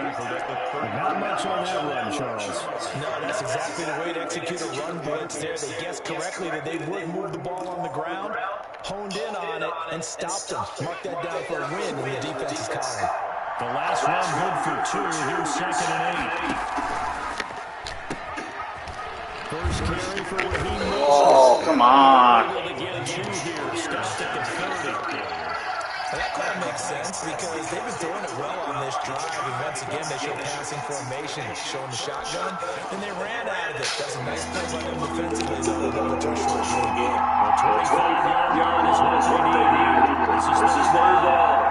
Not much on that run, Charles. No, that's exactly the way to execute a run blitz there. They guessed correctly that they would move the ball on the ground, honed in on it, and stopped them. Mark that down for a win in the defense's column. The last run good for 2. Here's 2nd and 8. First carry for Raheem Mostert. Oh, come on. Well, that kind of makes sense because they've been throwing it well on this drive, and once again they show passing formation, showing the shotgun, and they ran out of it. That's a nice play by them defensively, though, to hold it to a short game. The 25-yard line is what they need here. This is third down.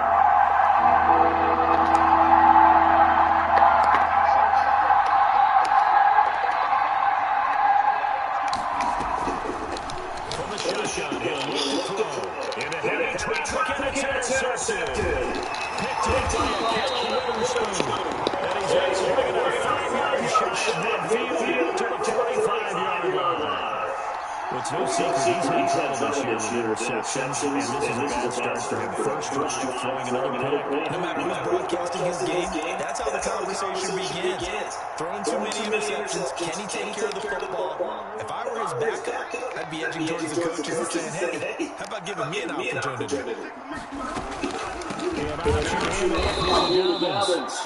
It's no secret he's had trouble this year with interceptions, and this is a bad start for him. First drive, throwing another pick. No matter who's broadcasting his game, that's how the conversation begins. Throwing too many interceptions, can he take care of the football? If I were his backup, I'd be edging towards the coaches and saying, hey, how about giving me an opportunity?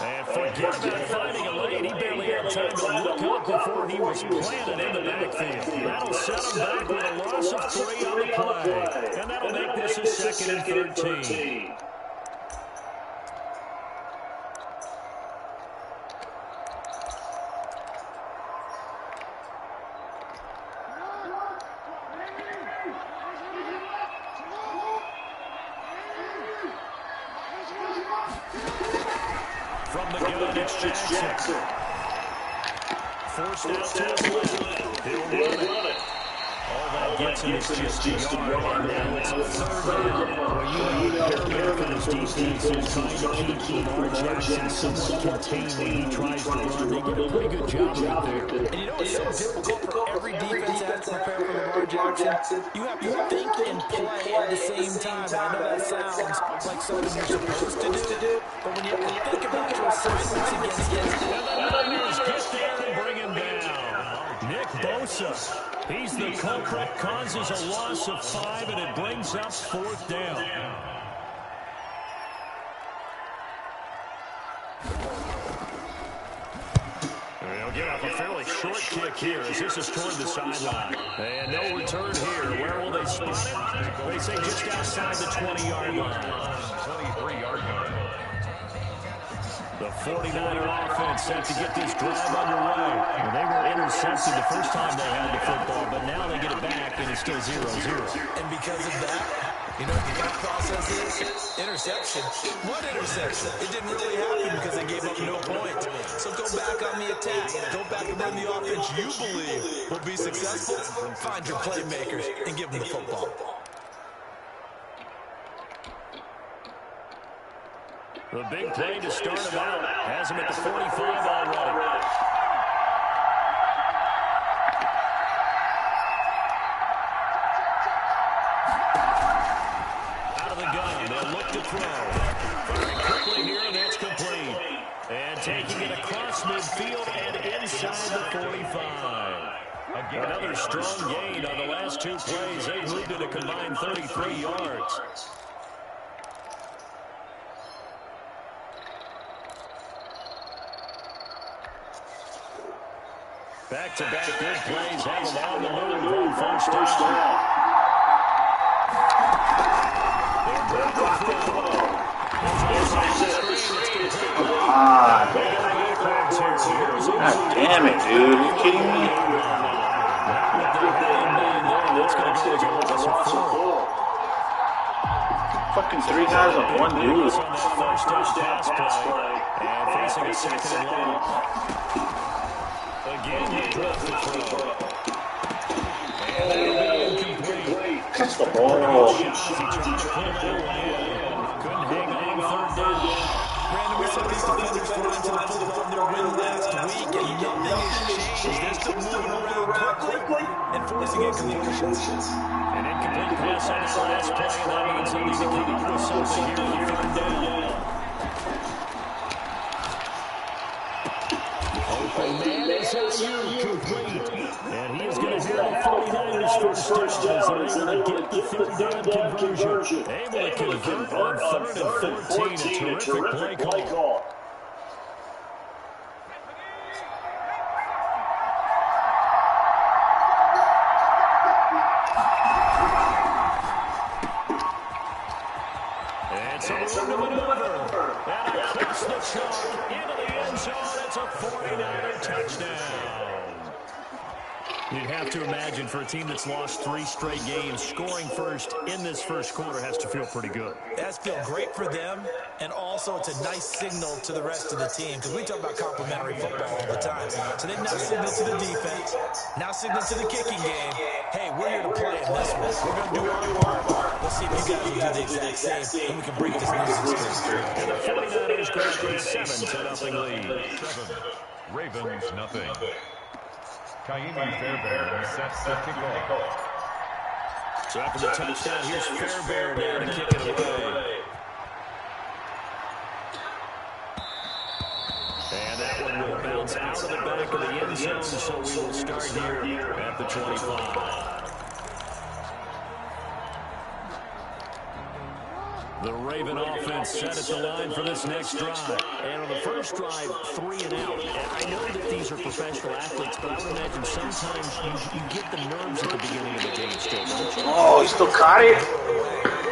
And forget about finding a lane. He barely had time to look up before he was planted in the backfield. That'll set him back with a loss of 3 on the play. And that'll make this a 2nd and 13. From the gun, it's Jackson. Forced out to his left. He'll run it. All that gets him is just a yard. And now it's a 3rd down. Well, you know Carolina's defense is trying to keep Lamar Jackson somewhat contained when he tries to run. They get a pretty good job right there. And you know it's so difficult for every defense to prepare for Lamar Jackson? You have to think and play at the same time. I know that sounds like something you're supposed to do, but when you have to think about your assignments against him, and the Niners get there and bring him down. Nick Bosa, he's the culprit, causes a loss of 5, and it brings up 4th down. They'll get off a fairly short kick here as this is toward the sideline. And no return here. Where will they spot him? They say just outside the 20-yard line. 23-yard line. The 49er offense set to get this drive underway. Well, they were intercepted the first time they had the football, but now they get it back, and it's still 0-0. And because of that, you know what the thought process is? Interception. What interception? It didn't really happen because they gave up no points. So go back on the attack. Go back and run the offense you believe will be successful. Find your playmakers and give them the football. The big play to start him out has him at the 45 already. Out of the gun, they'll look to throw. Firing quickly here, and that's complete. And taking it across midfield and inside the 45. Another strong gain on the last 2 plays. They moved it a combined 33 yards. Back-to-back good plays have them on the move on first down. God damn it, dude. Are you kidding me? Fucking 3 guys on one dude. First down pass play. And facing a 2nd and long. Again, he dropped the throw. And that'll be incomplete. Catch the ball. He tried to put it away. Couldn't hang on 3rd down. Brandon, we saw these defenders fly into the football in their win last week, and nothing has changed. They're still moving around quickly and forcing incompletions. An incomplete pass on his last play, and that means they need to come up with something here on 3rd down. SIU complete. And he is going to have the 49ers first down as they're able to get the third down conversion. Able to convert on 3rd and 14. A terrific play call. It's a little maneuver. And across the chalk into the end zone. It's a 49er touchdown. You'd have to imagine for a team that's lost 3 straight games, scoring first in this first quarter has to feel pretty good. That's feel great for them, and also it's a nice signal to the rest of the team, because we talk about complimentary football all the time. So they now signal to the defense, now signal to the kicking game. Hey, we're here to play in this one. We're going to do our part. Let's see if you guys will do the exact same, and we can break this losing streak. And the 49ers grab a 7-0 lead. 7, Ravens nothing. Kaimi Fairbairn sets the kickoff. So after the touchdown, here's Fairbairn down to kick it away. And that one will bounce out of the back of the end zone, so we will start here at the 25. The Raven offense set at the line for this next drive. And on the first drive, 3 and out. And I know that these are professional athletes, but I would imagine sometimes you get the nerves at the beginning of the game still, don't you? Oh, he still caught it?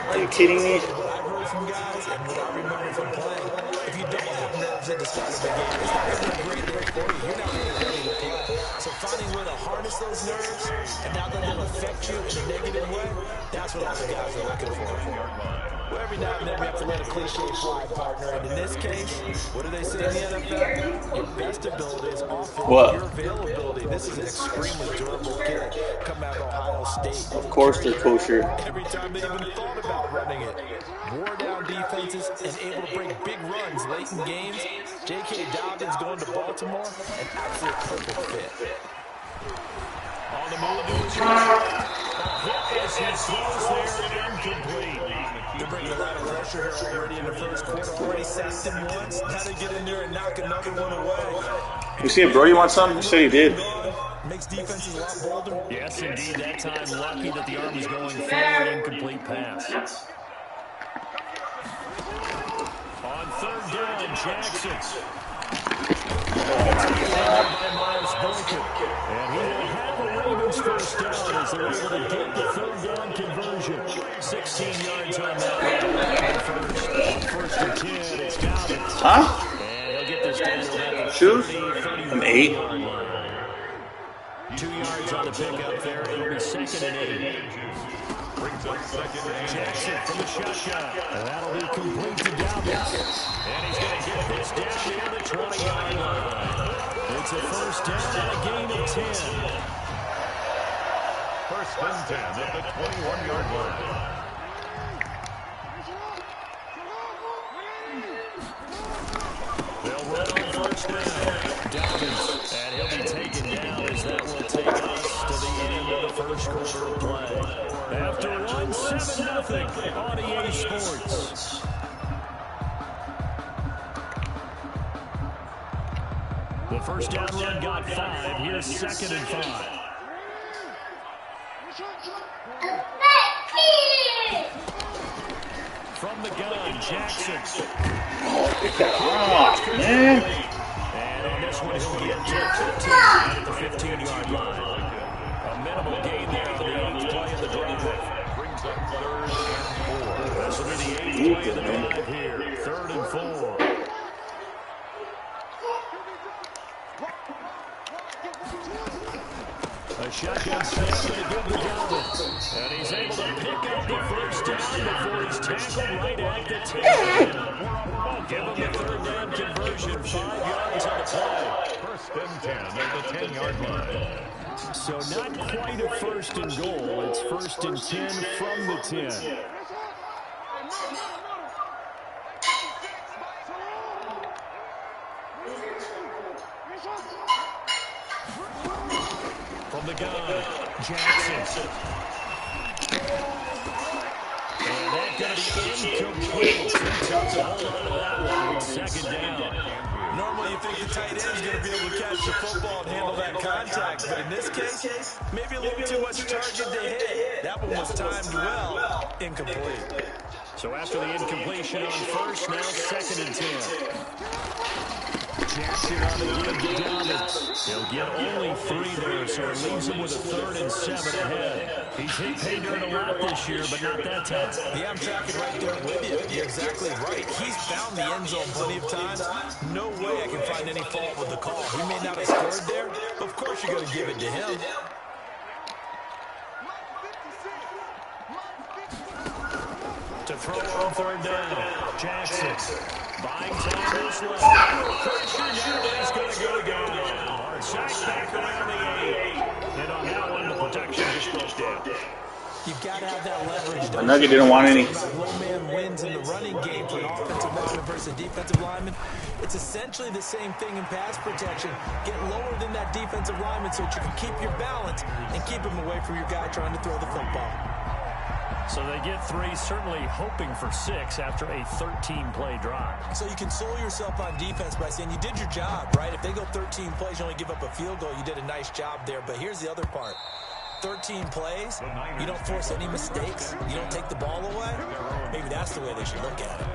Are you kidding me? What I've heard from guys and what I remember from playing, if you don't have nerves at the start of the game, it's not going to be a great day for you. You're not really ready to play. So finding where to harness those nerves and not let them affect you in a negative way, that's what all the guys are looking for. Well, every now and then we have to let a cliche fly, partner. And in this case, what do they say in the NFL? Your best ability is often your availability. This is an extremely durable kid coming out of Ohio State. Of course they're kosher. Every time they even thought about running it. Wore down defenses and able to break big runs late in games. J.K. Dobbins going to Baltimore, an absolute perfect fit. On the move to his right. As he throws there, incomplete. They're bringing a lot of pressure here already in the first quarter. Already sacked him once. Now they get in there and knock another one away. You see if Brody wants something? He said he did. Makes defenses a lot bolder. Yes, indeed. That time, lucky that the Army's going forward, incomplete pass. On 3rd down, Jackson. By Miles Boykin. And he will have the Ravens first down as they're able to get the 3rd down conversion. 16 yards on that one. First and 10, it's Dobbins. Huh? And he'll get this down to the Shoot. 30, I'm 8. 2 yards on the pickup there. It'll be 2nd and 8. Brings up 2nd and 8. Jackson from the shotgun. And that'll be complete to Dobbins. And he's going to get this down near the 20-yard line. It's a first down and a gain of 10. 1st and 10 at the 21-yard line. They'll run on first down. Dobbins. And he'll be taken down as that will take us to the end of the first quarter of play. After one, 7-0 on EA Sports. The first down run got 5. Here's 2nd and 5. From the gun, Jackson. Oh, pick that off, man. And on this one, he'll get to 15 at the 15-yard line. A minimal gain there on the 8th play of the drive. Brings up 3rd and 4. This will be the 8th play of the drive here. 3rd and 4. A shotgun snap to give the Dobbins. And he's able to pick up the first down before he's tackled right at the 10. Give him the 3rd down conversion. 5 yards on the play. 1st and 10 at the 10-yard line. So not quite a 1st and goal. It's 1st and 10 from the 10. From the gun, Jackson. And that going to be incomplete. He takes a hold on to that one with 2nd down. Normally you think the tight end's going to be able to catch the football and handle that contact, but in this case, maybe a little too much target to hit. That one was timed well, incomplete. So after the incompletion on first, now 2nd and 10. Jackson on the give to Dobbins. He'll get only 3 there, so it leaves him with a 3rd and 7 ahead. He's hit pay dirt a lot this year, but not that time. Yeah, I'm tracking right there with you. You're exactly right. He's found the end zone plenty of times. No way I can find any fault with the call. He may not have scored there, but of course you're going to give it to him. To throw on 3rd down, Jackson. Buying time this way. Pressure now, he's going to go down. Sacked back around the 8. And on that one, the protection just broke down. You've got to have that leverage. The Nugget didn't want any. Low man wins in the running game for an offensive lineman versus a defensive lineman. It's essentially the same thing in pass protection. Get lower than that defensive lineman so that you can keep your balance and keep him away from your guy trying to throw the football. So they get 3, certainly hoping for 6 after a 13-play drive. So you console yourself on defense by saying you did your job, right? If they go 13 plays, you only give up a field goal, you did a nice job there. But here's the other part. 13 plays, you don't force any mistakes, you don't take the ball away. Maybe that's the way they should look at it.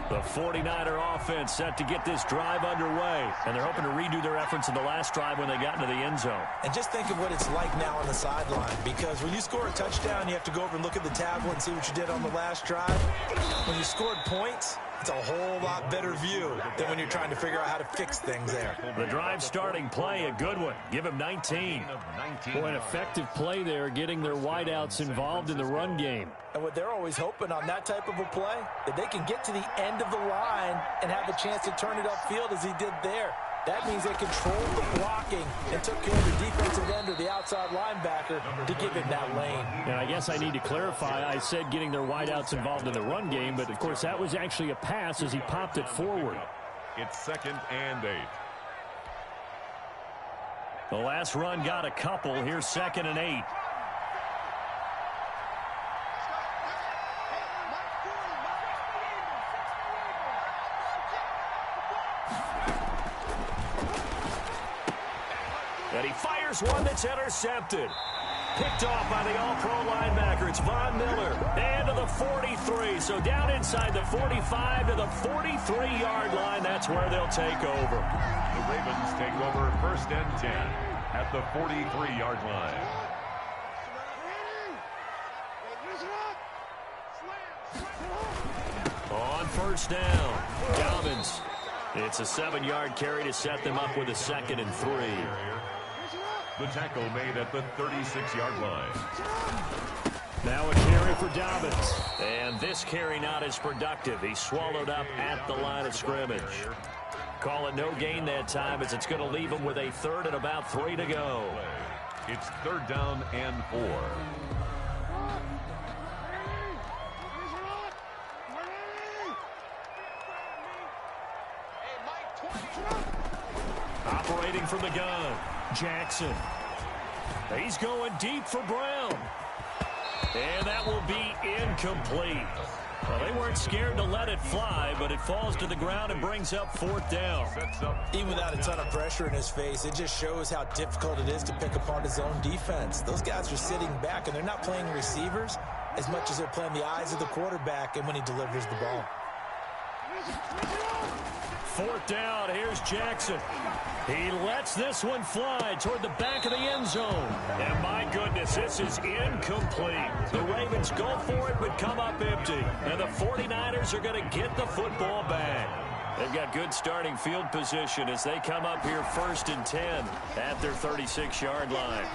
The 49er offense set to get this drive underway, and they're hoping to redo their efforts in the last drive when they got into the end zone. And just think of what it's like now on the sideline, because when you score a touchdown, you have to go over and look at the tablet and see what you did on the last drive. When you scored points, it's a whole lot better view than when you're trying to figure out how to fix things there. The drive starting play, a good one. Give him 19. Boy, an effective play there, getting their wideouts involved in the run game. And what they're always hoping on that type of a play, that they can get to the end of the line and have a chance to turn it upfield as he did there. That means they controlled the blocking and took care of the defensive end or the outside linebacker to give him that lane. And I guess I need to clarify, I said getting their wideouts involved in the run game, but of course that was actually a pass as he popped it forward. It's 2nd and 8. The last run got a couple. Here's 2nd and 8. And he fires one that's intercepted. Picked off by the all-pro linebacker. It's Von Miller. And to the 43. So down inside the 45 to the 43-yard line. That's where they'll take over. The Ravens take over 1st and 10 at the 43-yard line. On 1st down, Dobbins. It's a 7-yard carry to set them up with a 2nd and 3. The tackle made at the 36-yard line. Now a carry for Dobbins. And this carry not as productive. He's swallowed up at the line of scrimmage. Call it no gain that time as it's going to leave him with a 3rd and about 3 to go. It's 3rd down and 4. Operating from the gun, Jackson. He's going deep for Brown. And that will be incomplete. Well, they weren't scared to let it fly, but it falls to the ground and brings up 4th down. Even without a ton of pressure in his face, it just shows how difficult it is to pick apart his own defense. Those guys are sitting back, and they're not playing receivers as much as they're playing the eyes of the quarterback and when he delivers the ball. 4th down, here's Jackson. He lets this one fly toward the back of the end zone. And my goodness, this is incomplete. The Ravens go for it but come up empty. And the 49ers are going to get the football back. They've got good starting field position as they come up here 1st and 10 at their 36-yard line.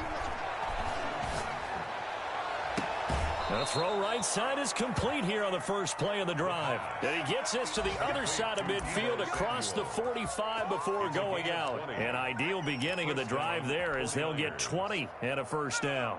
The throw right side is complete here on the first play of the drive. And he gets this to the other side of midfield across the 45 before going out. An ideal beginning of the drive there as they'll get 20 and a 1st down.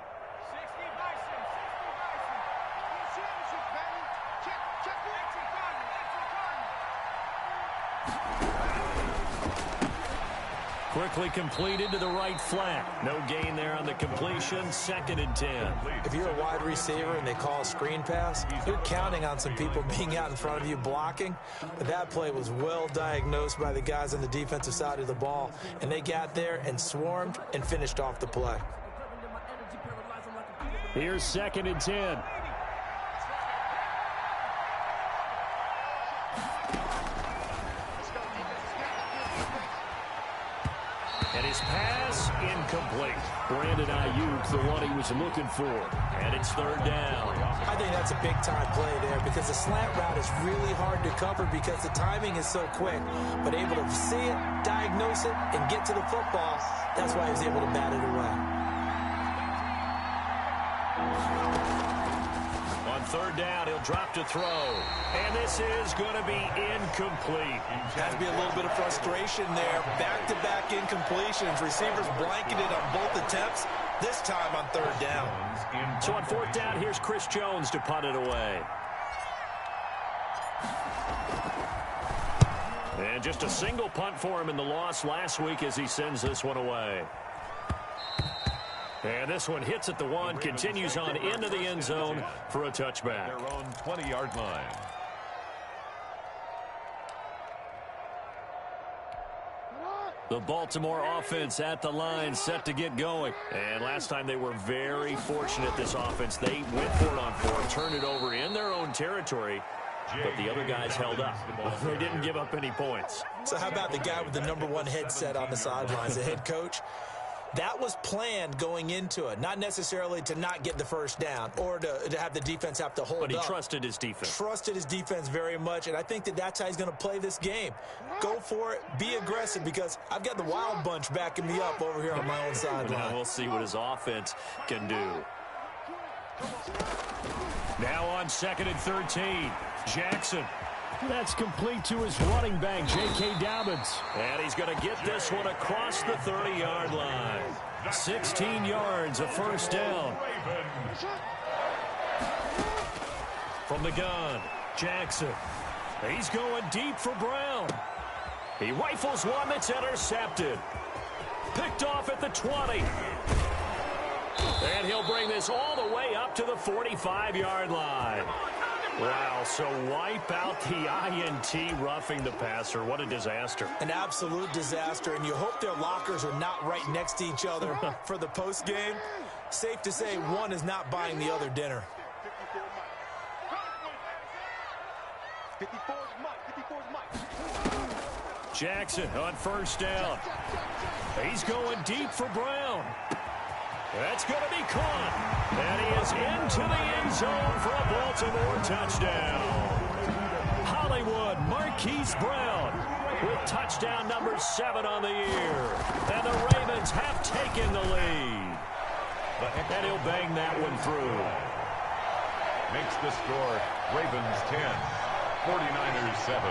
Quickly completed to the right flat. No gain there on the completion. 2nd and 10. If you're a wide receiver and they call a screen pass, you're counting on some people being out in front of you blocking. But that play was well diagnosed by the guys on the defensive side of the ball. And they got there and swarmed and finished off the play. Here's 2nd and 10. And his pass incomplete. Brandon Ayuk, the one he was looking for. And it's 3rd down. I think that's a big-time play there because the slant route is really hard to cover because the timing is so quick. But able to see it, diagnose it, and get to the football, that's why he was able to bat it away. On 3rd down, he'll drop to throw. And this is going to be incomplete. Has to be a little bit of frustration there. Back-to-back incompletions. Receivers blanketed on both attempts, this time on 3rd down. So on 4th down, here's Chris Jones to punt it away. And just a single punt for him in the loss last week as he sends this one away. And this one hits at the 1, continues on into the end zone for a touchback. Their own 20-yard line. The Baltimore offense at the line, set to get going. And last time they were very fortunate, this offense. They went for it on 4, turned it over in their own territory, but the other guys held up. They didn't give up any points. So how about the guy with the #1 headset on the sidelines, the head coach? That was planned going into it, not necessarily to not get the 1st down or to have the defense have to hold up. But he trusted his defense. Trusted his defense very much, and I think that's how he's going to play this game. Go for it, be aggressive, because I've got the wild bunch backing me up over here on my own sideline. Now we'll see what his offense can do. Now on 2nd and 13, Jackson. That's complete to his running back, J.K. Dobbins. And he's going to get this one across the 30-yard line. 16 yards, a 1st down. From the gun, Jackson. He's going deep for Brown. He rifles one that's intercepted. Picked off at the 20. And he'll bring this all the way up to the 45-yard line. Wow, so wipe out the INT roughing the passer. What a disaster. An absolute disaster, and you hope their lockers are not right next to each other for the postgame. Safe to say one is not buying the other dinner. Jackson on 1st down. He's going deep for Brown. That's going to be caught. And he is into the end zone for a Baltimore touchdown. Hollywood Marquise Brown with touchdown number 7 on the year. And the Ravens have taken the lead. And he'll bang that one through. Makes the score Ravens 10, 49ers 7.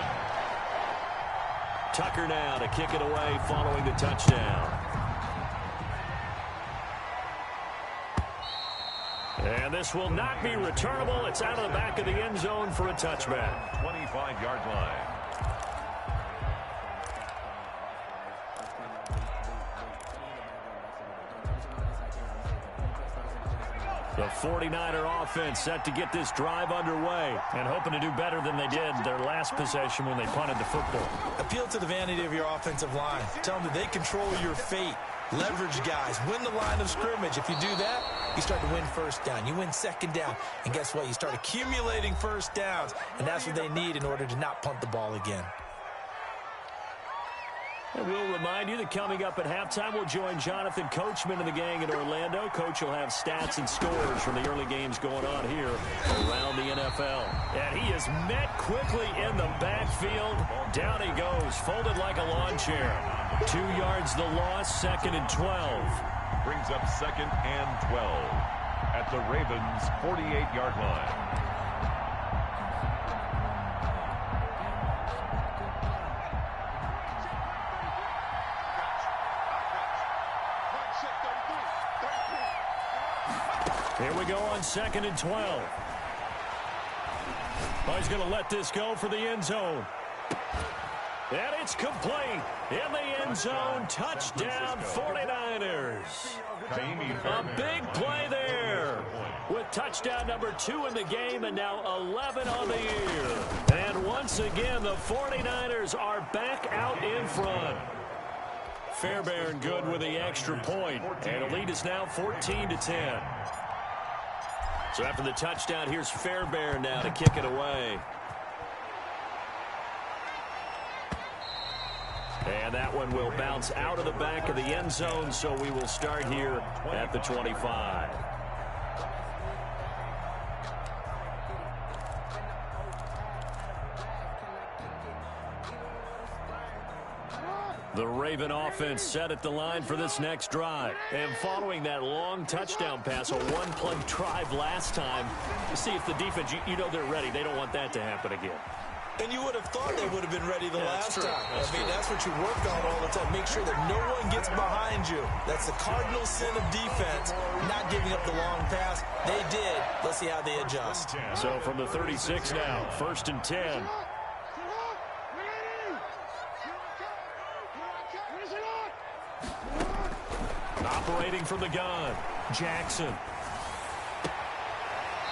Tucker now to kick it away following the touchdown. And this will not be returnable. It's out of the back of the end zone for a touchback. 25-yard line. The 49er offense set to get this drive underway and hoping to do better than they did their last possession when they punted the football. Appeal to the vanity of your offensive line. Tell them that they control your fate. Leverage guys. Win the line of scrimmage. If you do that, you start to win 1st down. You win 2nd down. And guess what? You start accumulating 1st downs. And that's what they need in order to not punt the ball again. And we'll remind you that coming up at halftime, we'll join Jonathan Coachman and the gang in Orlando. Coach will have stats and scores from the early games going on here around the NFL. And he is met quickly in the backfield. Down he goes, folded like a lawn chair. 2 yards the loss, 2nd and 12. Brings up 2nd and 12 at the Ravens' 48-yard line. Here we go on 2nd and 12. Oh, he's going to let this go for the end zone. And it's complete. In the end zone, touchdown 49ers. A big play there with touchdown number 2 in the game and now 11 on the year. And once again, the 49ers are back out in front. Fairbairn good with the extra point, and the lead is now 14-10. So after the touchdown, here's Fairbairn now to kick it away. And that one will bounce out of the back of the end zone, so we will start here at the 25. The Raven offense set at the line for this next drive. And following that long touchdown pass, a one-play drive last time, you see if the defense, you know they're ready. They don't want that to happen again. And you would have thought they would have been ready the last time. That's what you work on all the time. Make sure that no one gets behind you. That's the cardinal sin of defense, not giving up the long pass. They did. Let's see how they adjust. So from the 36 now, 1st and 10. Operating from the gun, Jackson.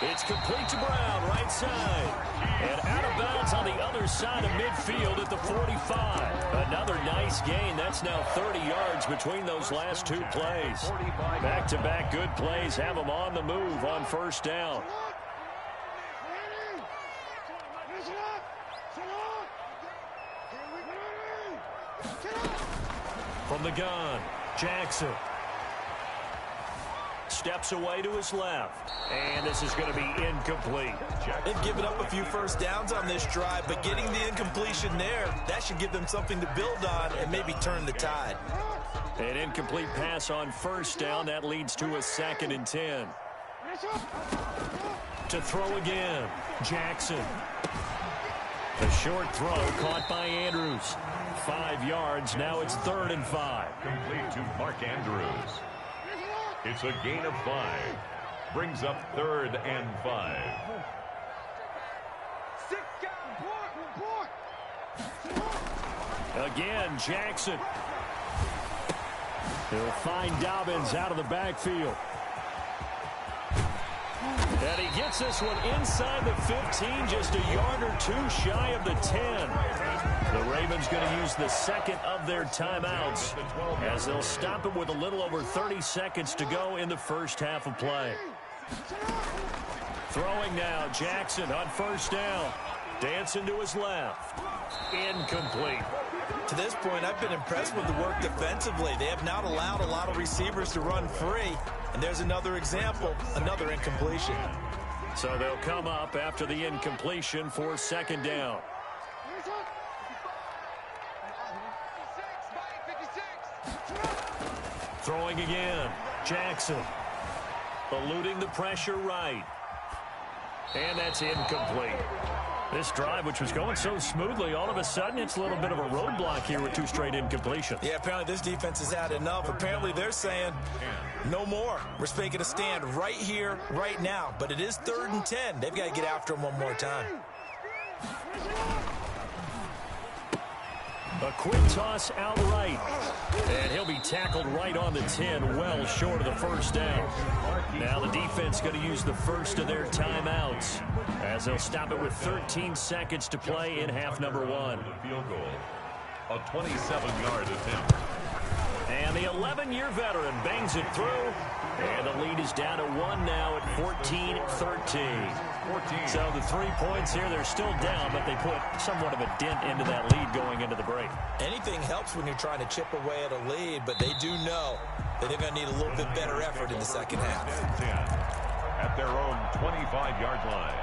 It's complete to Brown, right side. And out of bounds on the other side of midfield at the 45. Another nice gain. That's now 30 yards between those last 2 plays. Back-to-back good plays have them on the move on 1st down. From the gun, Jackson. Steps away to his left. And this is going to be incomplete. They've given up a few first downs on this drive, but getting the incompletion there, that should give them something to build on and maybe turn the tide. An incomplete pass on 1st down. That leads to a 2nd and 10. To throw again, Jackson. A short throw caught by Andrews. 5 yards. Now it's 3rd and 5. Complete to Mark Andrews. It's a gain of 5. Brings up 3rd and 5. Again, Jackson. He'll find Dobbins out of the backfield. And he gets this one inside the 15, just a yard or 2 shy of the 10. The Ravens going to use the 2nd of their timeouts as they'll stop it with a little over 30 seconds to go in the first half of play. Throwing now, Jackson on 1st down. Dancing to his left. Incomplete. To this point, I've been impressed with the work defensively. They have not allowed a lot of receivers to run free. And there's another example, another incompletion. So they'll come up after the incompletion for 2nd down. Throwing again, Jackson. Eluding the pressure right. And that's incomplete. This drive, which was going so smoothly, all of a sudden it's a little bit of a roadblock here with 2 straight incompletions. Yeah, apparently this defense has had enough. Apparently they're saying no more. We're making a stand right here, right now. But it is 3rd and 10. They've got to get after him one more time. A quick toss out right. And he'll be tackled right on the 10, well short of the 1st down. Now the defense going to use the 1st of their timeouts as they'll stop it with 13 seconds to play in half number 1. Field goal. A 27-yard attempt. And the 11-year veteran bangs it through. And the lead is down to 1 now at 14-13. So the 3 points here, they're still down, but they put somewhat of a dent into that lead going into the break. Anything helps when you're trying to chip away at a lead, but they do know that they're going to need a little bit better effort in the second half. 10 at their own 25-yard line.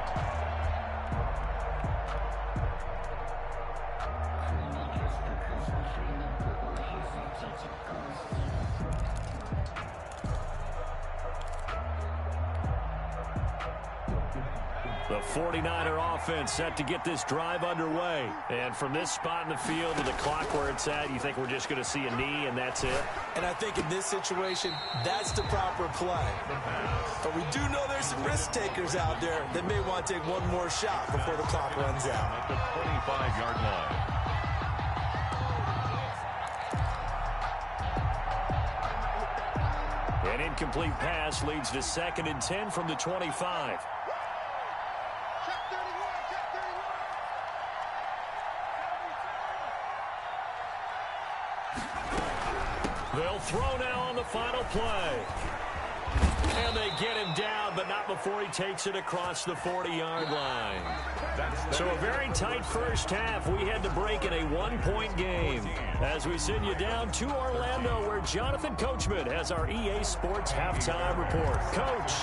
The 49er offense set to get this drive underway. And from this spot in the field with the clock where it's at, you think we're just going to see a knee and that's it? And I think in this situation, that's the proper play. But we do know there's some risk takers out there that may want to take one more shot before the clock runs out. At the 25-yard line. An incomplete pass leads to 2nd and 10 from the 25. They'll throw now on the final play. And they get him down, but not before he takes it across the 40-yard line. So a very tight first half. We had to break in a 1-point game. As we send you down to Orlando, where Jonathan Coachman has our EA Sports halftime report. Coach.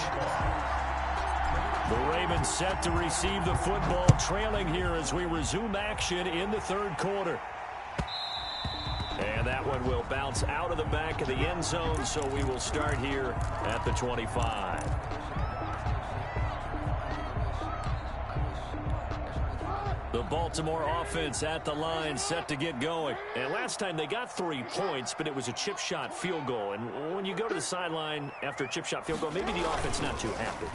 The Ravens set to receive the football, trailing here as we resume action in the 3rd quarter. And that one will bounce out of the back of the end zone, so we will start here at the 25. The Baltimore offense at the line, set to get going. And last time they got 3 points, but it was a chip shot field goal. And when you go to the sideline after a chip shot field goal, maybe the offense not too happy.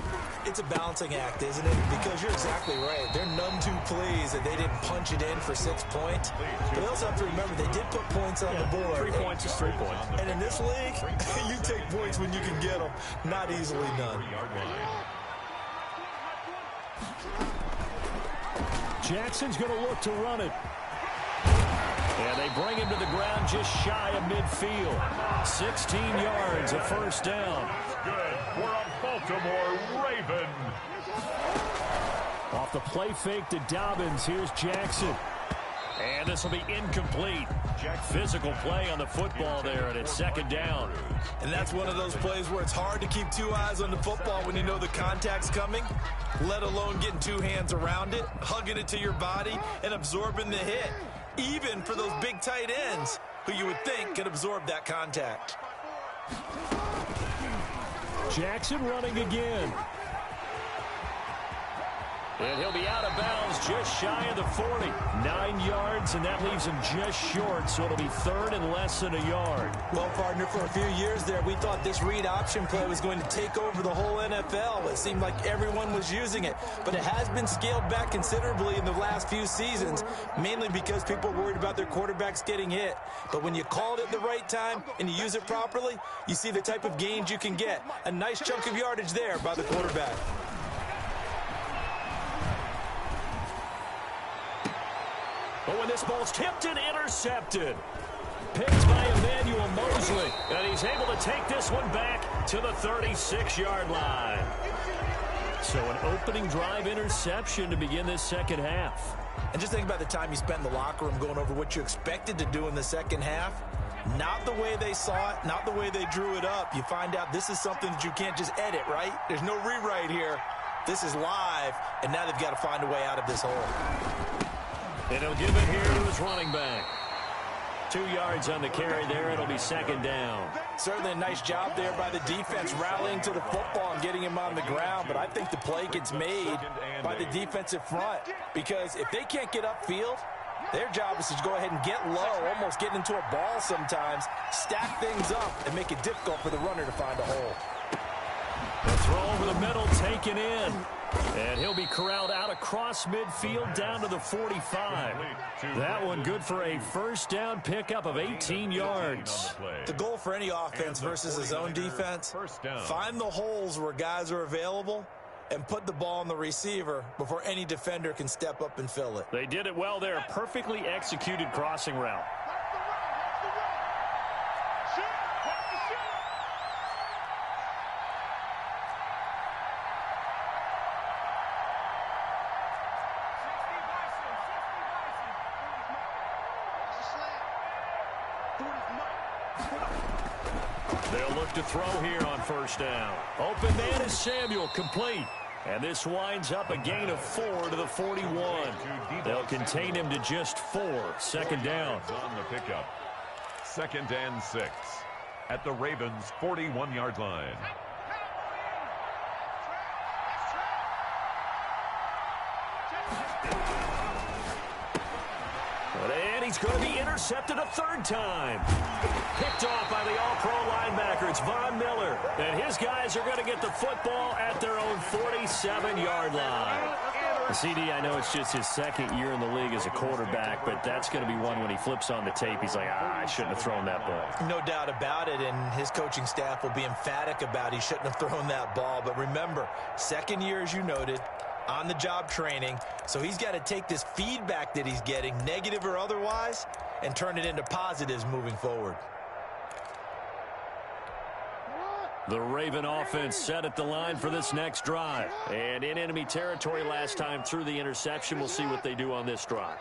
It's a balancing act, isn't it? Because you're exactly right. They're none too pleased that they didn't punch it in for 6 points. But they also have to remember they did put points on the board. 3 points is 3 points. And in this league, you take points when you can get them. Not easily done. Jackson's going to look to run it. And they bring him to the ground just shy of midfield. 16 yards, a first down. Good for a Baltimore Raven. Off the play fake to Dobbins, here's Jackson. And this will be incomplete. Physical play on the football there, and it's 2nd down. And that's one of those plays where it's hard to keep 2 eyes on the football when you know the contact's coming, let alone getting 2 hands around it, hugging it to your body, and absorbing the hit. Even for those big tight ends who you would think could absorb that contact. Jackson running again. And he'll be out of bounds just shy of the 40. 9 yards, and that leaves him just short, so it'll be 3rd and less than a yard. Well, partner, for a few years there, we thought this read option play was going to take over the whole NFL. It seemed like everyone was using it. But it has been scaled back considerably in the last few seasons, mainly because people are worried about their quarterbacks getting hit. But when you call it at the right time and you use it properly, you see the type of gains you can get. A nice chunk of yardage there by the quarterback. But when this ball's tipped and intercepted. Picked by Emmanuel Mosley. And he's able to take this one back to the 36-yard line. So an opening drive interception to begin this 2nd half. And just think about the time you spent in the locker room going over what you expected to do in the 2nd half. Not the way they saw it, not the way they drew it up. You find out this is something that you can't just edit, right? There's no rewrite here. This is live, and now they've got to find a way out of this hole. And he'll give it here to his running back. 2 yards on the carry there. It'll be 2nd down. Certainly a nice job there by the defense rallying to the football and getting him on the ground. But I think the play gets made by the defensive front. Because if they can't get upfield, their job is to go ahead and get low, almost get into a ball sometimes, stack things up, and make it difficult for the runner to find a hole. The throw over the middle taken in. And he'll be corralled out across midfield down to the 45. That one good for a first down pickup of 18 yards. The goal for any offense versus his own defense, find the holes where guys are available and put the ball on the receiver before any defender can step up and fill it. They did it well there. Perfectly executed crossing route. They'll look to throw here on first down. Open man is Samuel, complete. And this winds up a gain of 4 to the 41. They'll contain him to just 4. 2nd down. On the pickup. 2nd and 6 at the Ravens' 41-yard line. And he's going to be intercepted a 3rd time. Picked off by the all-pro linebacker. It's Von Miller. And his guys are going to get the football at their own 47-yard line. CD, I know it's just his second year in the league as a quarterback, but that's going to be one when he flips on the tape, he's like, I shouldn't have thrown that ball. No doubt about it, and his coaching staff will be emphatic about he shouldn't have thrown that ball. But remember, second year, as you noted, on-the-job training, so he's got to take this feedback that he's getting, negative or otherwise, and turn it into positives moving forward. The Raven offense set at the line for this next drive. And in enemy territory last time through the interception. We'll see what they do on this drive.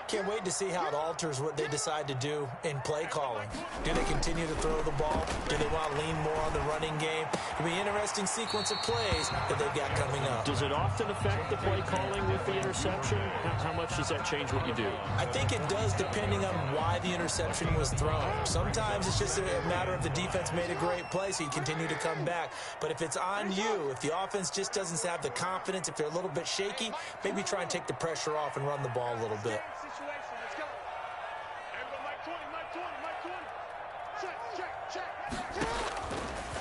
Can't wait to see how it alters what they decide to do in play calling. Do they continue to throw the ball? Do they want to lean more on the running game? It'll be an interesting sequence of plays that they've got coming up. Does it often affect the play calling with the interception? How much does that change what you do? I think it does, depending on why the interception was thrown. Sometimes it's just a matter of the defense made a great play, so you continue to come back. But if it's on you, if the offense just doesn't have the confidence, if they're a little bit shaky, maybe try and take the pressure off and run the ball a little bit.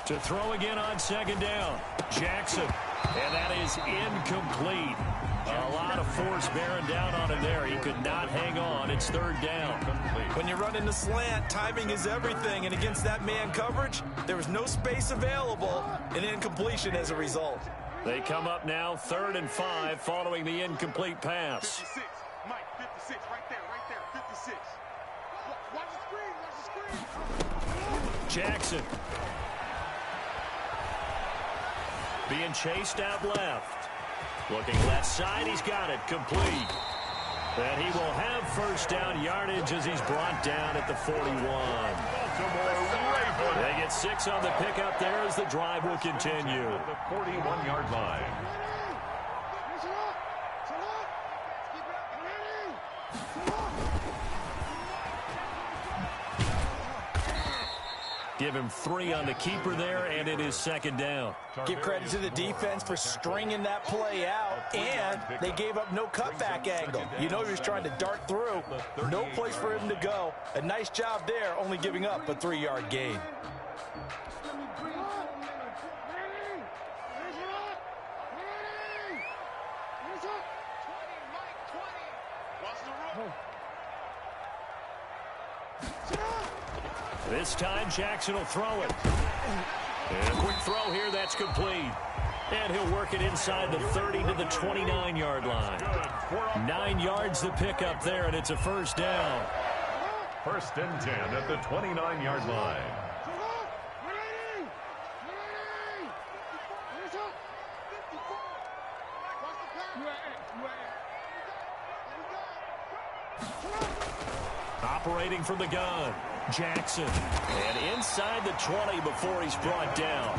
To throw again on second down, Jackson, and that is incomplete. A lot of force bearing down on him there. He could not hang on. It's third down. When you run in the slant, timing is everything, and against that man coverage, there was no space available, and incompletion as a result. They come up now 3rd and 5 following the incomplete pass. 56, Mike, 56, right there, 56. Watch the screen. Jackson. Being chased out left. Looking left side, he's got it, complete. And he will have first down yardage as he's brought down at the 41. They get 6 on the pickup there as the drive will continue. The 41-yard line. Give him 3 on the keeper there, and it is second down. Give credit to the defense for stringing that play out, and they gave up no cutback angle. You know he was trying to dart through. No place for him to go. A nice job there, only giving up a 3-yard gain. This time, Jackson will throw it. And a quick throw here, that's complete. And he'll work it inside the 30 to the 29-yard line. 9 yards to pick up there, and it's a first down. 1st and 10 at the 29-yard line. Operating from the gun, Jackson. And inside the 20 before he's brought down.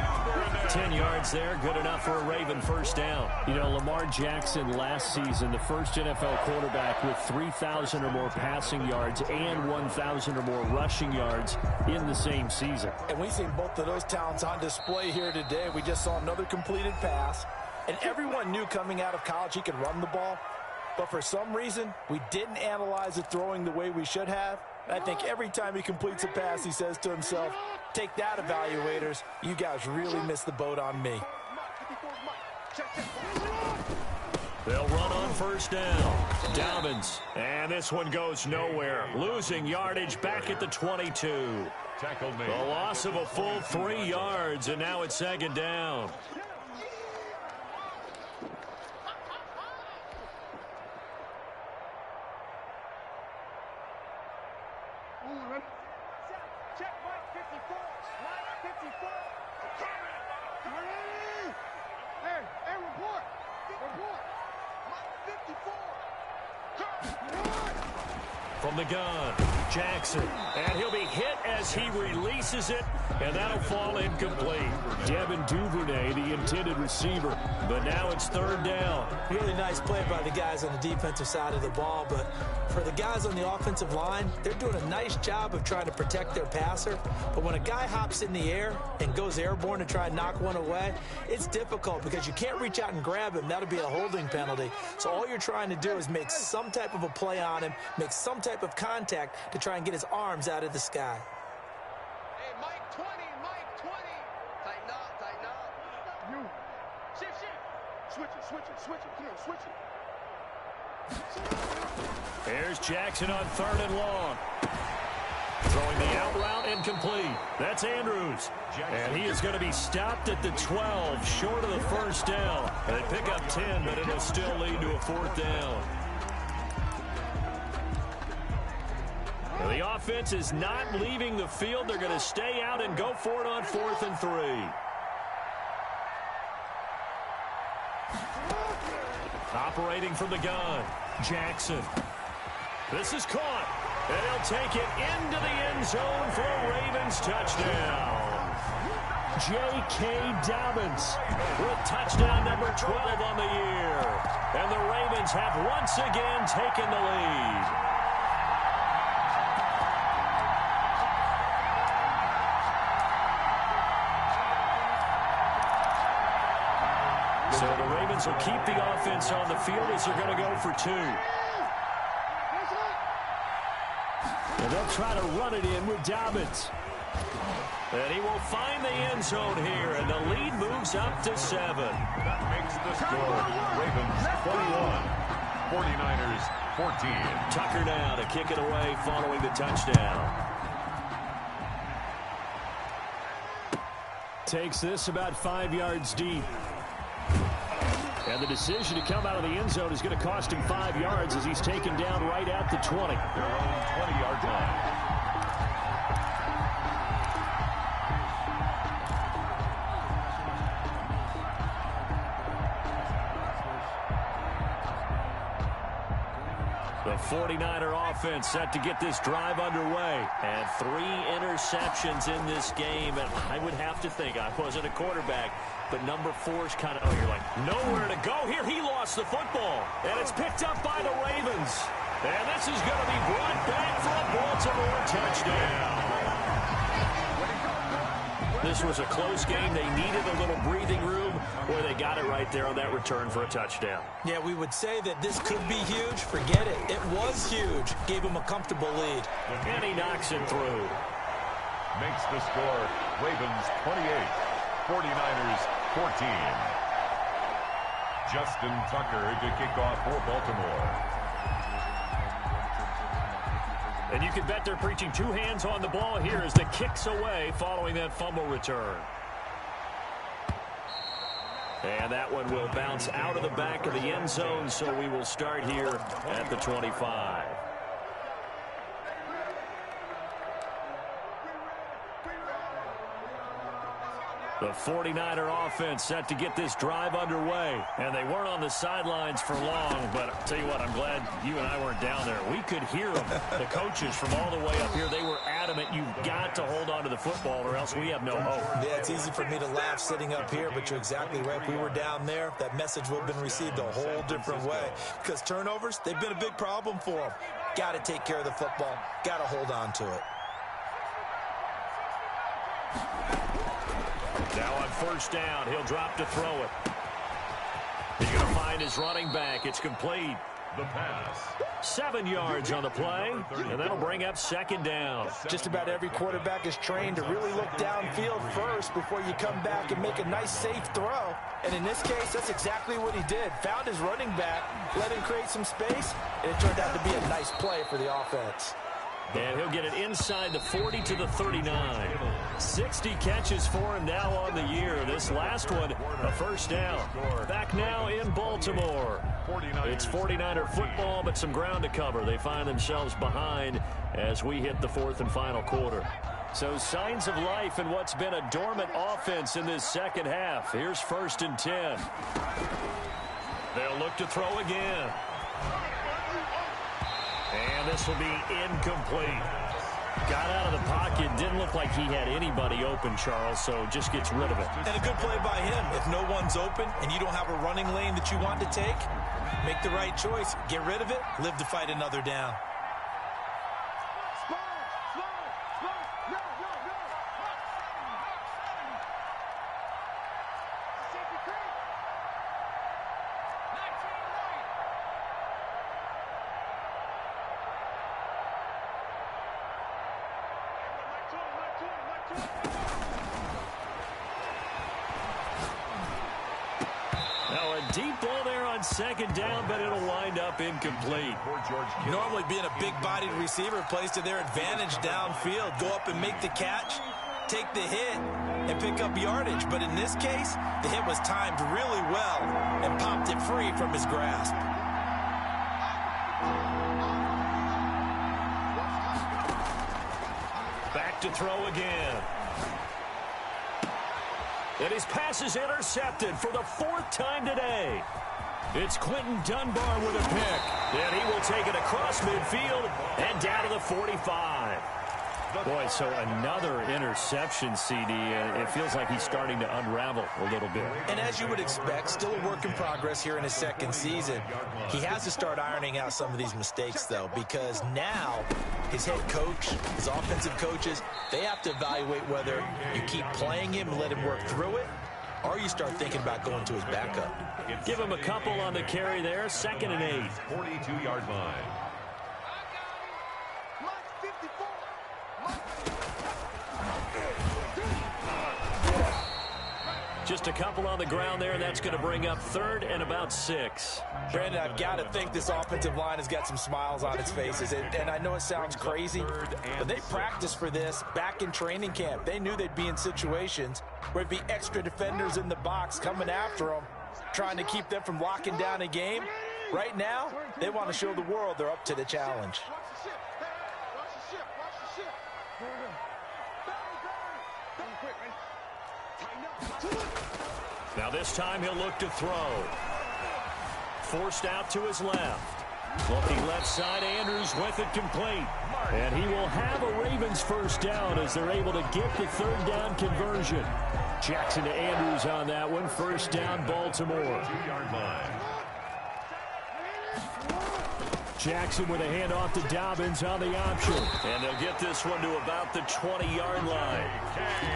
10 yards there, good enough for a Raven first down. You know, Lamar Jackson last season, the first NFL quarterback with 3,000 or more passing yards and 1,000 or more rushing yards in the same season. And we've seen both of those talents on display here today. We just saw another completed pass. And everyone knew coming out of college he could run the ball. But for some reason, we didn't analyze it throwing the way we should have. And I think every time he completes a pass, he says to himself, take that, evaluators. You guys really missed the boat on me. They'll run on first down. Dobbins. And this one goes nowhere. Losing yardage back at the 22. Tackled me. The loss of a full 3 yards, and now it's second down. Check Mike 54. Mike 54. Hey, report. Mike 54. From the gun, Jackson. And he'll be hit as he releases it, and that'll fall incomplete. Devin Duvernay, the intended receiver, but now it's third down. Really nice play by the guys on the defensive side of the ball, but for the guys on the offensive line, they're doing a nice job of trying to protect their passer. But when a guy hops in the air and goes airborne to try and knock one away, it's difficult because you can't reach out and grab him. That'll be a holding penalty. So all you're trying to do is make some type of a play on him, make some type of contact to try and get his arms out of the sky. Hey, Mike 20. Tighten up. You. Shift. Switch it. Come on, switch it. Here's Jackson on 3rd and long. Throwing the out route incomplete. That's Andrews. And he is going to be stopped at the 12, short of the first down. They pick up 10, but it'll still lead to a 4th down. The offense is not leaving the field. They're going to stay out and go for it on 4th and 3. Operating from the gun, Jackson. This is caught, and he'll take it into the end zone for a Ravens touchdown. J.K. Dobbins with touchdown number 12 on the year. And the Ravens have once again taken the lead. So the Ravens will keep the offense on the field as they're going to go for 2. And they'll try to run it in with Dobbins. And he will find the end zone here, and the lead moves up to 7. That makes the score Ravens 21, 49ers 14. Tucker now to kick it away following the touchdown. Takes this about 5 yards deep. And the decision to come out of the end zone is going to cost him 5 yards as he's taken down right at the 20. Their own 20-yard line. The 49er offense set to get this drive underway. And 3 interceptions in this game. And I would have to think, I wasn't a quarterback, but number 4's kind of, you're like, nowhere to go here. He lost the football. And it's picked up by the Ravens. And this is going to be brought back for a Baltimore touchdown. This was a close game. They needed a little breathing room where they got it right there on that return for a touchdown. Yeah, we would say that this could be huge. Forget it. It was huge. Gave him a comfortable lead. And he knocks it through. Makes the score Ravens 28, 49ers 14. Justin Tucker to kick off for Baltimore. And you can bet they're preaching 2 hands on the ball here as the kick's away following that fumble return. And that one will bounce out of the back of the end zone, so we will start here at the 25. The 49er offense set to get this drive underway. And they weren't on the sidelines for long, but I'll tell you what, I'm glad you and I weren't down there. We could hear them, the coaches from all the way up here. They were adamant, you've got to hold on to the football or else we have no hope. Yeah, it's easy for me to laugh sitting up here, but you're exactly right. If we were down there, that message would have been received a whole different way. Because turnovers, they've been a big problem for them. Got to take care of the football. Got to hold on to it. Now on first down, he'll drop to throw it. He's going to find his running back. It's complete. The pass. 7 yards on the play, and that'll bring up 2nd down. Just about every quarterback is trained to really look downfield first before you come back and make a nice, safe throw. And in this case, that's exactly what he did. Found his running back, let him create some space, and it turned out to be a nice play for the offense. And he'll get it inside the 40 to the 39. 60 catches for him now on the year. This last one, a first down. Back now in Baltimore. It's 49er football, but some ground to cover. They find themselves behind as we hit the 4th and final quarter. So signs of life in what's been a dormant offense in this second half. Here's 1st and 10. They'll look to throw again. And this will be incomplete. Got out of the pocket. Didn't look like he had anybody open, Charles, so just gets rid of it. And a good play by him. If no one's open and you don't have a running lane that you want to take, make the right choice. Get rid of it. Live to fight another down. Now a deep ball there on on second down, but it'll wind up incomplete. Normally being a big-bodied receiver plays to their advantage downfield. Go up and make the catch, take the hit, and pick up yardage. But in this case, the hit was timed really well and popped it free from his grasp. Back to throw again. And his pass is intercepted for the 4th time today. It's Quinton Dunbar with a pick. And he will take it across midfield and down to the 45. Boy, so another interception, CD. It feels like he's starting to unravel a little bit. And as you would expect, still a work in progress here in his second season. He has to start ironing out some of these mistakes, though, because now his head coach, his offensive coaches, they have to evaluate whether you keep playing him and let him work through it, or you start thinking about going to his backup. Give him a couple on the carry there, 2nd and 8. 42-yard line. Just a couple on the ground there, and that's going to bring up 3rd and about 6. Brandon, I've got to think this offensive line has got some smiles on its faces. And I know it sounds crazy, but they practiced for this back in training camp. They knew they'd be in situations where it'd be extra defenders in the box coming after them, trying to keep them from locking down a game. Right now, they want to show the world they're up to the challenge. Now this time he'll look to throw. Forced out to his left. Looking left side, Andrews with it complete. And he will have a Ravens first down as they're able to get the 3rd down conversion. Jackson to Andrews on that one. First down, Baltimore. 2-yard line. Jackson with a handoff to Dobbins on the option. And they'll get this one to about the 20-yard line.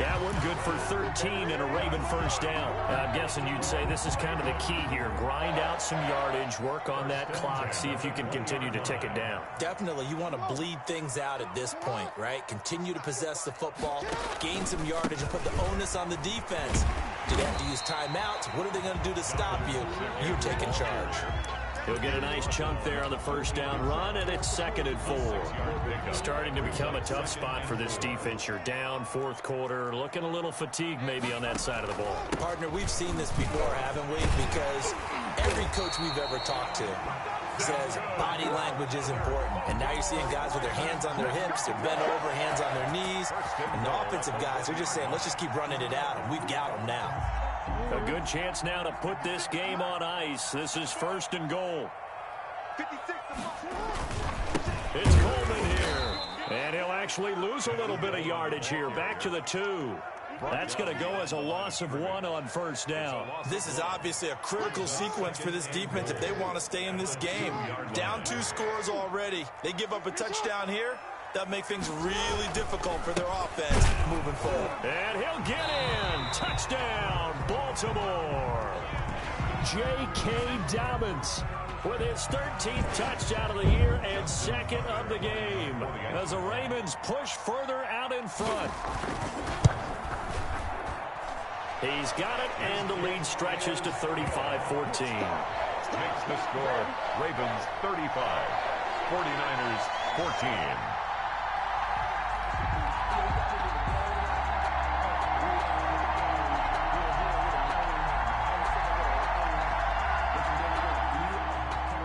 That one good for 13 and a Raven first down. And I'm guessing you'd say this is kind of the key here. Grind out some yardage, work on that clock, see if you can continue to tick it down. Definitely, you want to bleed things out at this point, right? Continue to possess the football, gain some yardage, and put the onus on the defense. Do they have to use timeouts? What are they going to do to stop you? You're taking charge. He'll get a nice chunk there on the first down run, and it's 2nd and 4. Starting to become a tough spot for this defense. You're down 4th quarter, looking a little fatigued maybe on that side of the ball. Partner, we've seen this before, haven't we? Because every coach we've ever talked to says body language is important. And now you're seeing guys with their hands on their hips, they're bent over, hands on their knees. And the offensive guys are just saying, let's just keep running it out, and we've got them now. A good chance now to put this game on ice. This is 1st and goal. It's Coleman here. And he'll actually lose a little bit of yardage here. Back to the 2. That's going to go as a loss of 1 on first down. This is obviously a critical sequence for this defense if they want to stay in this game. Down 2 scores already. They give up a touchdown here. That'll make things really difficult for their offense moving forward. And he'll get in. Touchdown, Baltimore. J.K. Dobbins with his 13th touchdown of the year and 2nd of the game as the Ravens push further out in front. He's got it, and the lead stretches to 35-14. Makes the score Ravens 35, 49ers 14.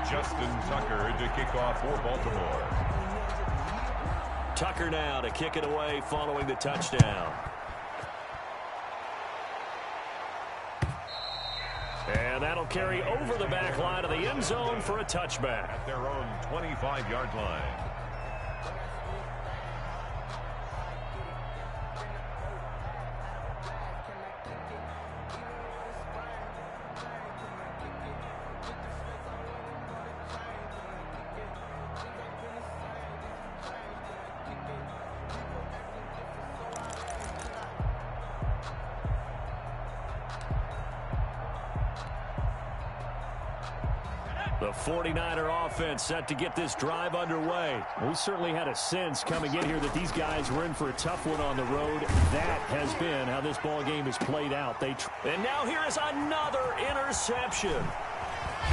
Justin Tucker to kick off for Baltimore. Tucker now to kick it away following the touchdown. And that'll carry over the back line of the end zone for a touchback. At their own 25-yard line. The 49er offense set to get this drive underway. We certainly had a sense coming in here that these guys were in for a tough one on the road. That has been how this ball game is played out. And now here is another interception.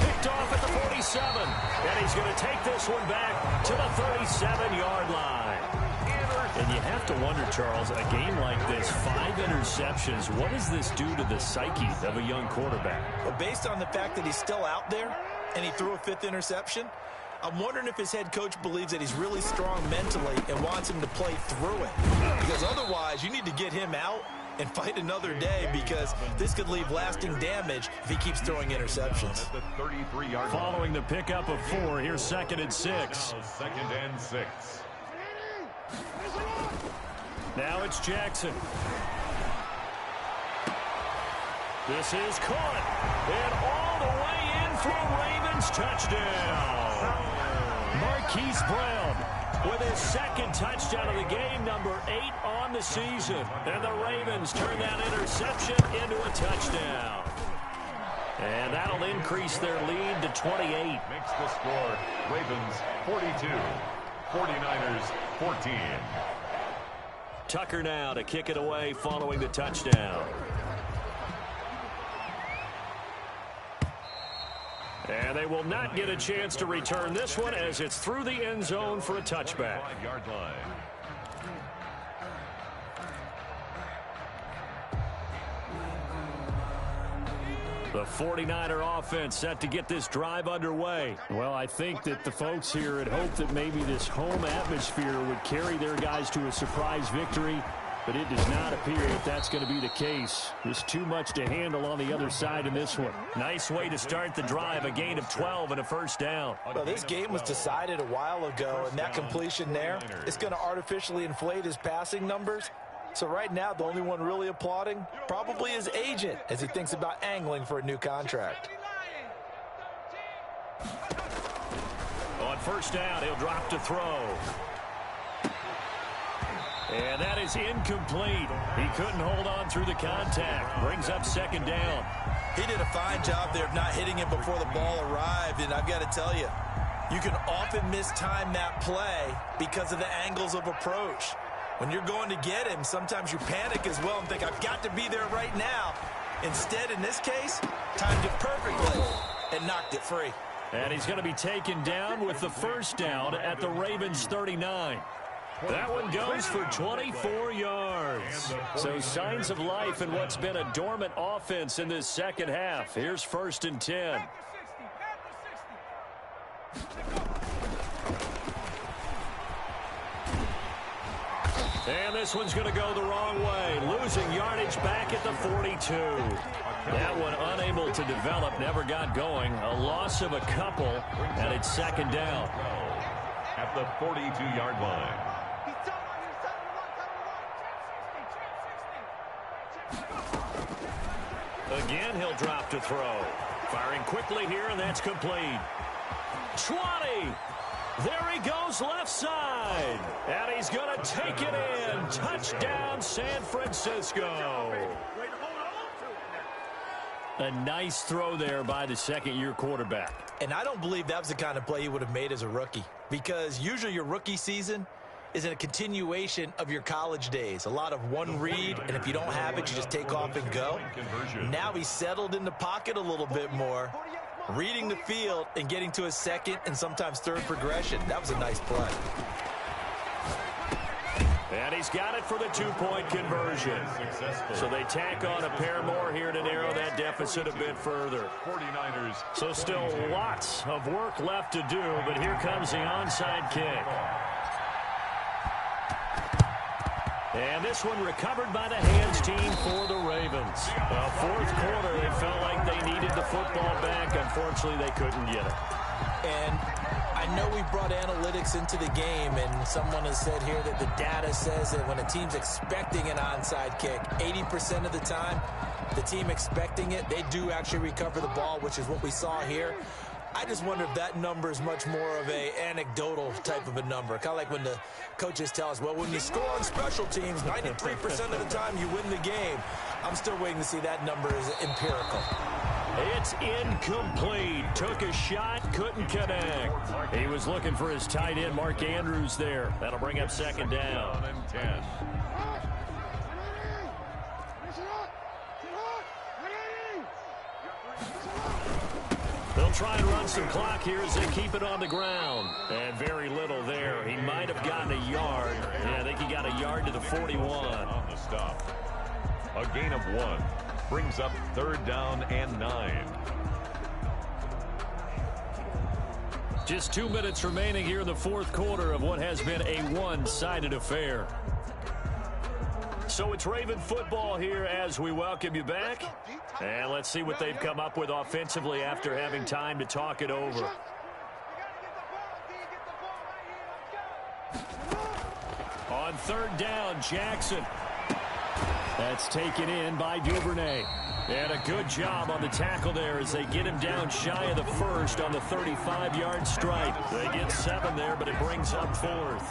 Picked picked off at the 47. And he's going to take this one back to the 37-yard line. And you have to wonder, Charles, a game like this, 5 interceptions, what does this do to the psyche of a young quarterback? Well, based on the fact that he's still out there and he threw a 5th interception, I'm wondering if his head coach believes that he's really strong mentally and wants him to play through it. Because otherwise, you need to get him out and fight another day, because this could leave lasting damage if he keeps throwing interceptions. At the 33-yard Following the pickup of 4, here's 2nd and 6. Now 2nd and 6. Now it's Jackson. This is caught. And all the way in for a Ravens touchdown. Marquise Brown with his 2nd touchdown of the game, number 8 on the season. And the Ravens turn that interception into a touchdown. And that'll increase their lead to 28. Makes the score Ravens 42, 49ers 14. Tucker now to kick it away following the touchdown. And they will not get a chance to return this one as it's through the end zone for a touchback. 5-yard line. The 49er offense set to get this drive underway. Well, I think that the folks here had hoped that maybe this home atmosphere would carry their guys to a surprise victory, but it does not appear that that's going to be the case. There's too much to handle on the other side in this one. Nice way to start the drive, a gain of 12 and a first down. Well, this game was decided a while ago, and that completion there is going to artificially inflate his passing numbers. So right now, the only one really applauding probably his agent as he thinks about angling for a new contract. On first down, he'll drop to throw. And that is incomplete. He couldn't hold on through the contact. Brings up 2nd down. He did a fine job there of not hitting him before the ball arrived, and I've got to tell you, you can often mistime that play because of the angles of approach. When you're going to get him, sometimes you panic as well and think, I've got to be there right now. Instead, in this case, timed it perfectly and knocked it free. And he's going to be taken down with the first down at the Ravens 39. That one goes for 24 yards. So signs of life in what's been a dormant offense in this second half. Here's 1st and 10. And this one's going to go the wrong way. Losing yardage back at the 42. That one unable to develop, never got going. A loss of a couple, and it's 2nd down. At the 42-yard line. Again, he'll drop to throw. Firing quickly here, and that's complete. 20. There he goes left side. And he's going to take it in. Touchdown, San Francisco. A nice throw there by the 2nd-year quarterback. And I don't believe that was the kind of play he would have made as a rookie, because usually your rookie season is in a continuation of your college days. A lot of one read, and if you don't have it, you just take off and go. Now he's settled in the pocket a little bit more, reading the field and getting to a 2nd and sometimes 3rd progression. That was a nice play. And he's got it for the 2-point conversion. So they tack on a pair more here to narrow that deficit a bit further. 49ers. So still lots of work left to do, but here comes the onside kick. And this one recovered by the hands team for the Ravens. 4th quarter, they felt like they needed the football back. Unfortunately, they couldn't get it. And I know we brought analytics into the game, and someone has said here that the data says that when a team's expecting an onside kick, 80% of the time, the team expecting it, they do actually recover the ball, which is what we saw here. I just wonder if that number is much more of a anecdotal type of a number. Kind of like when the coaches tell us, well, when you score on special teams, 93% of the time you win the game. I'm still waiting to see that number is empirical. It's incomplete. Took a shot, couldn't connect. He was looking for his tight end, Mark Andrews, there. That'll bring up 2nd down. 10. The They'll try and run some clock here as they keep it on the ground. And very little there. He might have gotten a yard. Yeah, I think he got a yard to the 41. On the stop. A gain of 1 brings up 3rd down and 9. Just 2 minutes remaining here in the fourth quarter of what has been a one-sided affair. So it's Raven football here as we welcome you back. And let's see what they've come up with offensively after having time to talk it over. On 3rd down, Jackson. That's taken in by Duvernay. And a good job on the tackle there as they get him down shy of the first on the 35-yard strike. They get 7 there, but it brings up 4th.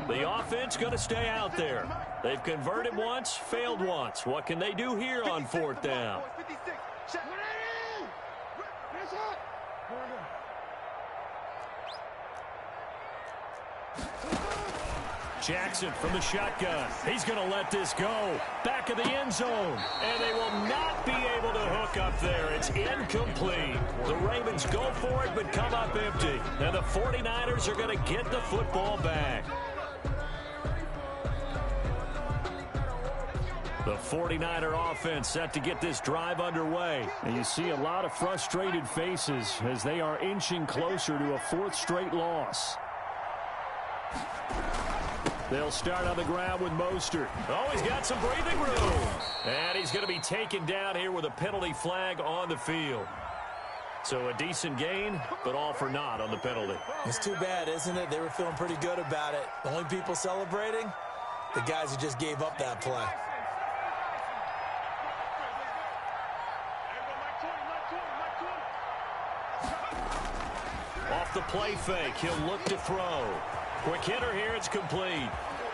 The offense going to stay out there. They've converted once, failed once. What can they do here on 4th down? Jackson from the shotgun. He's going to let this go. Back of the end zone. And they will not be able to hook up there. It's incomplete. The Ravens go for it but come up empty. And the 49ers are going to get the football back. The 49er offense set to get this drive underway. And you see a lot of frustrated faces as they are inching closer to a 4th straight loss. They'll start on the ground with Mostert. Oh, he's got some breathing room. And he's going to be taken down here with a penalty flag on the field. So a decent gain, but all for naught on the penalty. It's too bad, isn't it? They were feeling pretty good about it. The only people celebrating, the guys who just gave up that play. Off the play fake, he'll look to throw. Quick hitter here, it's complete.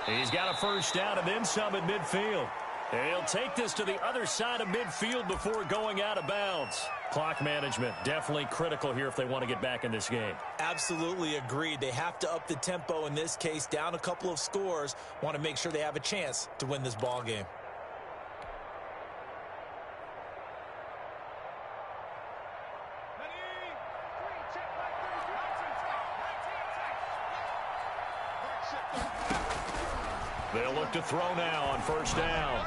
He's got a 1st down and then some at midfield. And he'll take this to the other side of midfield before going out of bounds. Clock management, definitely critical here if they want to get back in this game. Absolutely agreed. They have to up the tempo in this case, down a couple of scores. Want to make sure they have a chance to win this ball game. They'll look to throw now on 1st down.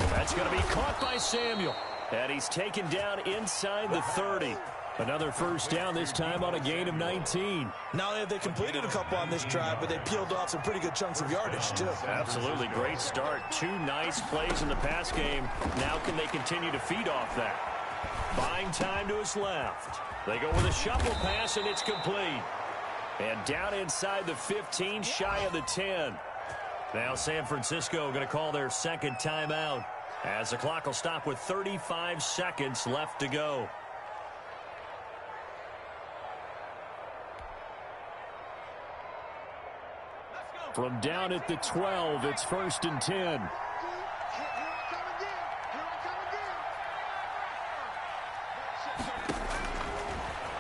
That's going to be caught by Samuel. And he's taken down inside the 30. Another 1st down, this time on a gain of 19. Not only have they completed a couple on this drive, but they peeled off some pretty good chunks of yardage, too. Absolutely. Great start. 2 nice plays in the pass game. Now can they continue to feed off that? Buying time to his left. They go with a shuffle pass, and it's complete. And down inside the 15, shy of the 10. Now San Francisco going to call their 2nd timeout as the clock will stop with 35 seconds left to go. From down at the 12, it's 1st and 10.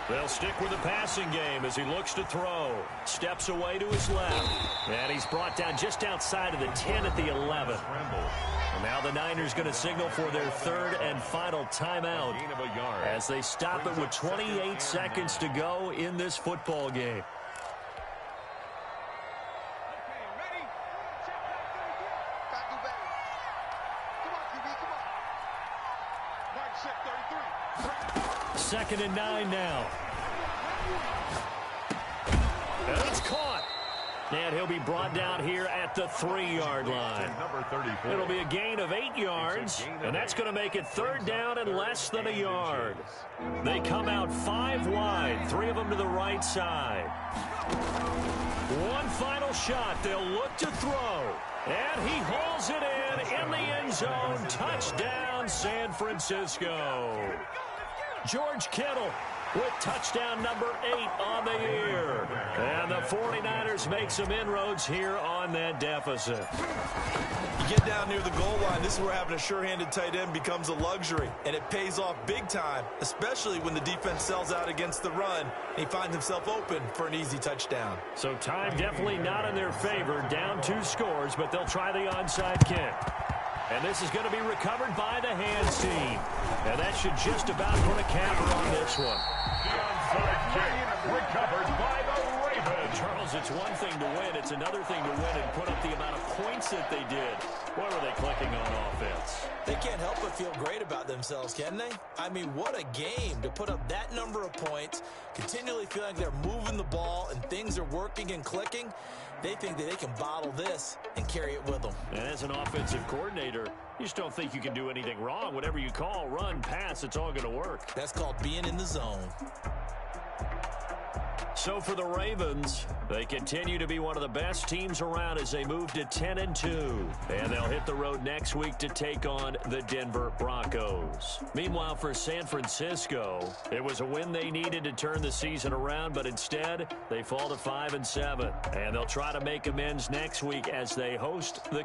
They'll stick with the passing game as he looks to throw. Steps away to his left. And he's brought down just outside of the 10 at the 11. And now the Niners going to signal for their 3rd and final timeout as they stop it with 28 seconds to go in this football game. Second and 9 now. And it's caught. And he'll be brought down here at the 3-yard line. It'll be a gain of 8 yards, and that's going to make it 3rd down and less than a yard. They come out 5 wide, 3 of them to the right side. One final shot. They'll look to throw. And he hauls it in the end zone. Touchdown, San Francisco. George Kittle with touchdown number 8 on the year. And the 49ers make some inroads here on that deficit. You get down near the goal line, this is where having a sure-handed tight end becomes a luxury, and it pays off big time, especially when the defense sells out against the run, and he finds himself open for an easy touchdown. So time definitely not in their favor, down 2 scores, but they'll try the onside kick. And this is going to be recovered by the hands team. And that should just about put a capper on this one. The onside kick recovered by the Ravens. Charles, it's one thing to win. It's another thing to win and put up the amount of points that they did. What were they clicking on offense? They can't help but feel great about themselves, can they? I mean, what a game to put up that number of points, continually feeling like they're moving the ball and things are working and clicking. They think that they can bottle this and carry it with them. And as an offensive coordinator, you just don't think you can do anything wrong. Whatever you call, run, pass, it's all going to work. That's called being in the zone. So for the Ravens, they continue to be one of the best teams around as they move to 10-2. And they'll hit the road next week to take on the Denver Broncos. Meanwhile, for San Francisco, it was a win they needed to turn the season around, but instead they fall to 5-7. And they'll try to make amends next week as they host the